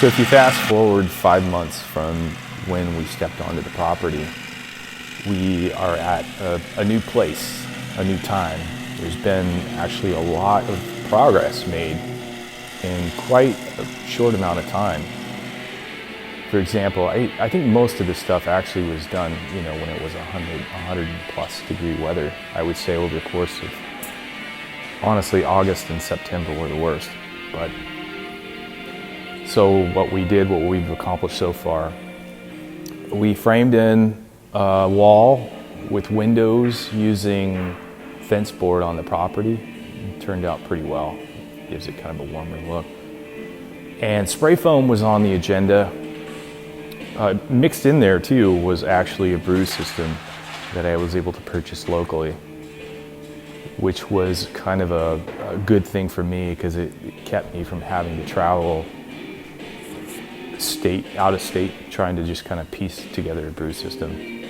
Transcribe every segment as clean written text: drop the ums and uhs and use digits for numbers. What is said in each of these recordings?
So if you fast forward 5 months from when we stepped onto the property, we are at a new place, a new time. There's been actually a lot of progress made in quite a short amount of time. For example, I think most of the stuff actually was done, when it was 100 plus degree weather. I would say over the course of, honestly, August and September were the worst. But so what we've accomplished so far, we framed in a wall with windows using fence board on the property. It turned out pretty well. Gives it kind of a warmer look. And spray foam was on the agenda. Mixed in there too was actually a brew system that I was able to purchase locally, which was kind of a good thing for me because it kept me from having to travel out of state, trying to just kind of piece together a brew system.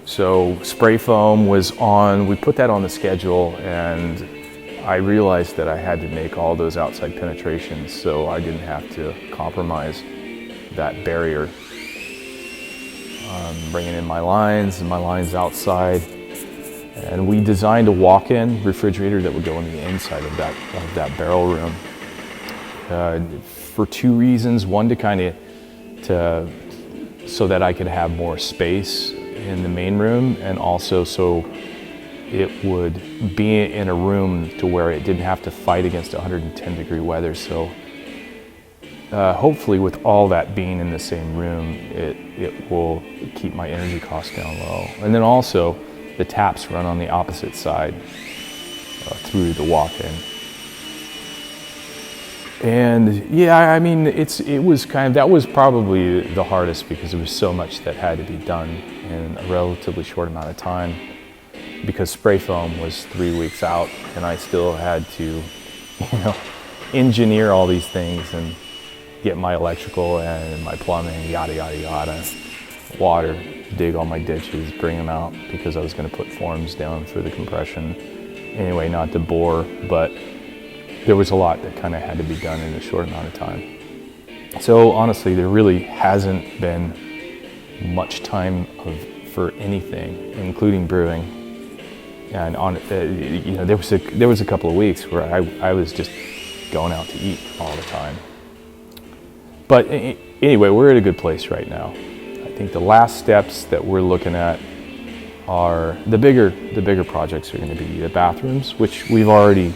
So spray foam was on, we put that on the schedule, and I realized that I had to make all those outside penetrations so I didn't have to compromise that barrier. Bringing in my lines outside, and we designed a walk-in refrigerator that would go on the inside of that barrel room for two reasons. One, so that I could have more space in the main room, and also so it would be in a room to where it didn't have to fight against 110 degree weather. So hopefully with all that being in the same room, it will keep my energy costs down low. And then also the taps run on the opposite side through the walk-in. And yeah, I mean, that was probably the hardest because there was so much that had to be done in a relatively short amount of time, because spray foam was 3 weeks out and I still had to, engineer all these things and get my electrical and my plumbing, yada, yada, yada, water, dig all my ditches, bring them out, because I was going to put forms down for the compression. Anyway, not to bore, but there was a lot that kind of had to be done in a short amount of time. So honestly, there really hasn't been much time for anything, including brewing. And there was a couple of weeks where I was just going out to eat all the time. But anyway, we're at a good place right now. I think the last steps that we're looking at are the bigger projects are going to be the bathrooms, which we already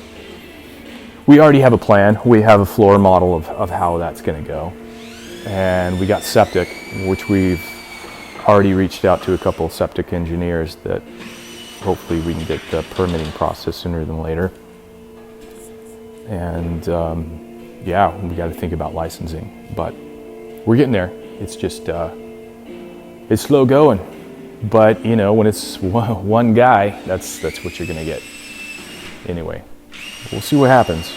have a plan. We have a floor model of how that's going to go. And we got septic, which we've already reached out to a couple of septic engineers that hopefully we can get the permitting process sooner than later. And yeah, we got to think about licensing, but we're getting there. It's just, it's slow going, but when it's one guy, that's what you're going to get. Anyway, we'll see what happens.